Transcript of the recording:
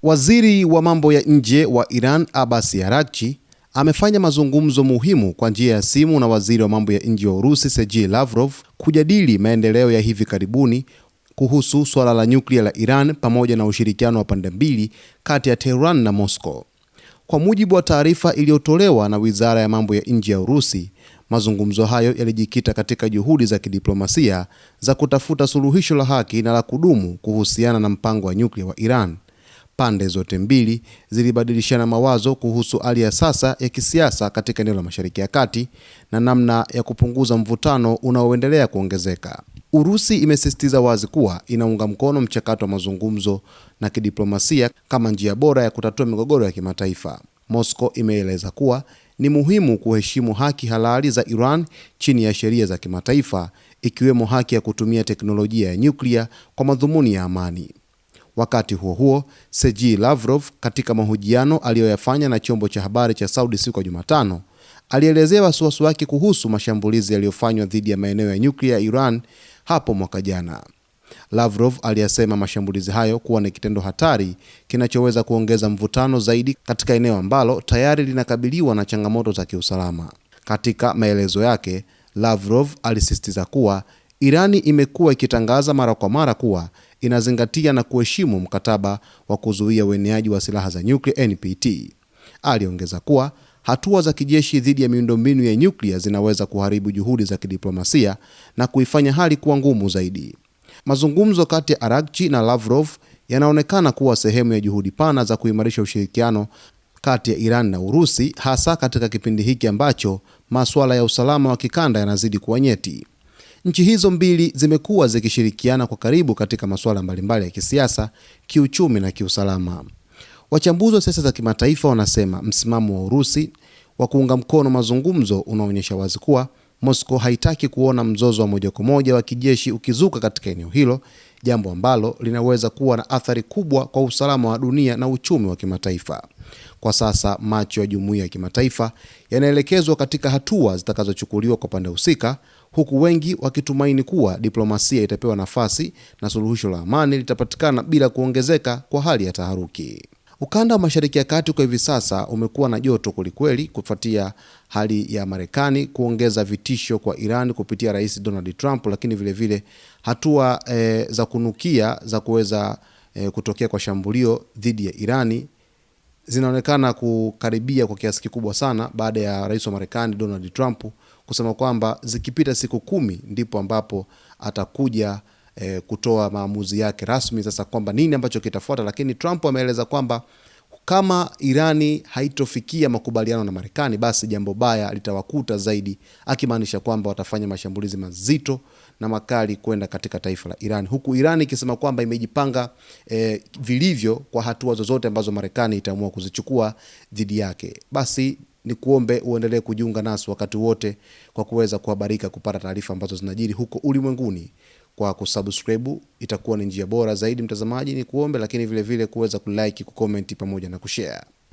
Waziri wa mambo ya nje wa Iran Abbas Araghchi amefanya mazungumzo muhimu kwa njia ya simu na waziri wa mambo ya nje wa Urusi Sergei Lavrov kujadili maendeleo ya hivi karibuni kuhusu swala la nyuklia la Iran pamoja na ushirikiano wa pande mbili kati ya Tehran na Moscow. Kwa mujibu wa taarifa iliyotolewa na Wizara ya Mambo ya Nje ya Urusi, mazungumzo hayo yalijikita katika juhudi za kidiplomasia za kutafuta suluhisho la haki na la kudumu kuhusiana na mpango wa nyuklia wa Iran. Pande zote mbili zilibadilishana mawazo kuhusu hali ya sasa ya kisiasa katika eneo la Mashariki ya Kati na namna ya kupunguza mvutano unaoendelea kuongezeka. Urusi imesisitiza wazi kuwa inaunga mkono mchakato wa mazungumzo na kidiplomasia kama njia bora ya kutatua migogoro ya kimataifa. Moscow imeeleza kuwa ni muhimu kuheshimu haki halali za Iran chini ya sheria za kimataifa, ikiwemo haki ya kutumia teknolojia ya nyuklia kwa madhumuni ya amani. Wakati huo huo, Sergei Lavrov katika mahojiano aliyoyafanya na chombo cha habari cha Saudi siku ya Jumatano, alielezea wasiwasi wake kuhusu mashambulizi yaliyofanywa dhidi ya maeneo ya nyuklia ya Iran hapo mwaka jana. Lavrov aliyasema mashambulizi hayo kuwa ni kitendo hatari kinachoweza kuongeza mvutano zaidi katika eneo ambalo tayari linakabiliwa na changamoto za kiusalama. Katika maelezo yake, Lavrov alisisitiza kuwa Irani imekuwa ikitangaza mara kwa mara kuwa inazingatia na kuheshimu mkataba wa kuzuia ueneaji wa silaha za nyuklia NPT. Aliongeza kuwa hatua za kijeshi dhidi ya miundombinu ya nyuklia zinaweza kuharibu juhudi za kidiplomasia na kuifanya hali kuwa ngumu zaidi. Mazungumzo kati ya Araghchi na Lavrov yanaonekana kuwa sehemu ya juhudi pana za kuimarisha ushirikiano kati ya Iran na Urusi, hasa katika kipindi hiki ambacho masuala ya usalama wa kikanda yanazidi kuwa nyeti. Nchi hizo mbili zimekuwa zikishirikiana kwa karibu katika masuala mbalimbali ya kisiasa, kiuchumi na kiusalama. Wachambuzi wa siasa za kimataifa wanasema msimamo wa Urusi wa kuunga mkono mazungumzo unaonyesha wazi kuwa Moscow haitaki kuona mzozo wa moja kwa moja wa kijeshi ukizuka katika eneo hilo, jambo ambalo linaweza kuwa na athari kubwa kwa usalama wa dunia na uchumi wa kimataifa. Kwa sasa macho ya jumuiya ya kimataifa yanaelekezwa katika hatua zitakazochukuliwa kwa pande husika, huku wengi wakitumaini kuwa diplomasia itapewa nafasi na suluhisho la amani litapatikana bila kuongezeka kwa hali ya taharuki. Ukanda wa Mashariki ya Kati kwa hivi sasa umekuwa na joto kwelikweli kufuatia hali ya Marekani kuongeza vitisho kwa Iran kupitia Rais Donald Trump, lakini vile hatua za kunukia za kuweza kutokea kwa shambulio dhidi ya Irani zinaonekana kukaribia kwa kiasi kikubwa sana baada ya Rais wa Marekani Donald Trump kusema kwamba zikipita siku 10 ndipo ambapo atakuja kutoa maamuzi yake rasmi sasa kwamba nini ambacho kitafuata. Lakini Trump ameeleza kwamba kama Irani haitofikia makubaliano na Marekani, basi jambo baya litawakuta zaidi, akimaanisha kwamba watafanya mashambulizi mazito na makali kwenda katika taifa la Iran, huku Irani ikisema kwamba imejipanga vilivyo kwa hatua zozote ambazo Marekani itaamua kuzichukua dhidi yake. Basi ni kuombe uendelee kujiunga nasi wakati wote kwa kuweza kuhabarika, kupata taarifa ambazo zinajiri huko ulimwenguni. Kwa kusubscribe itakuwa ni njia bora zaidi mtazamaji, ni kuombe, lakini vile kuweza kulike, kucomment pamoja na kushare.